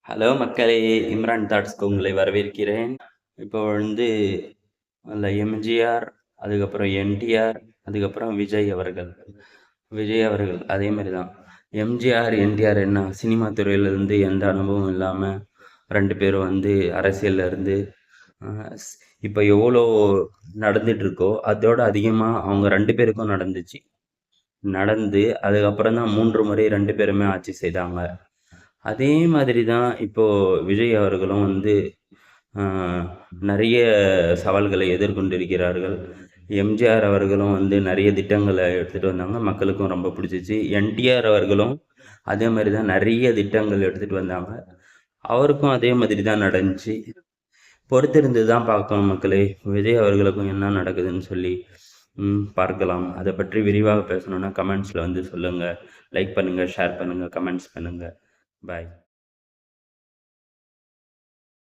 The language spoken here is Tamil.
ஹலோ மக்களே! இம்ரான் தாட்ஸ்க்கு உங்களை வரவேற்கிறேன். இப்போ வந்து அதில எம்ஜிஆர், அதுக்கப்புறம் என்டிஆர், அதுக்கப்புறம் விஜய் அவர்கள் அதே மாரி தான். எம்ஜிஆர், என்டிஆர் என்ன சினிமா துறையில எந்த அனுபவமும் இல்லாம 2 பேரும் அரசியல்ல இருந்து அ ஸ் இப்ப எவ்வளோ நடந்துட்டுருக்கோ, அதோட அதிகமா அவங்க 2 பேருக்கும் நடந்துச்சு. அதுக்கப்புறம் தான் 3 முறை 2 பேருமே ஆட்சி செய்தாங்க. அதே மாதிரி தான் இப்போ விஜய் அவர்களும் அ நெறைய சவால்களை எதிர்கொண்டிருக்கிறார்கள். எம்ஜிஆர் அவர்களும் நெறைய திட்டங்கள எடுத்துட்டு வந்தாங்க. மக்களுக்கும் ரொம்ப பிடிச்சிச்சு. என்டிஆர் அவர்களும் அதே மாரி தான் நெறைய திட்டங்கள் எடுத்துட்டு வந்தாங்க. அவருக்கும் அதே மாதிரி தான் நடந்துச்சு. பொறுத்திருந்து தான் பார்க்கணும் மக்களே! விஜய் அவர்களுக்கும் என்ன நடக்குதுன்னு சொல்லி பார்க்கலாம். அத பற்றி விரிவாக பேசணும்னா கமெண்ட்ஸ்ல சொல்லுங்க. லைக் பண்ணுங்க, ஷேர் பண்ணுங்க, கமெண்ட்ஸ் பண்ணுங்க. பாய்.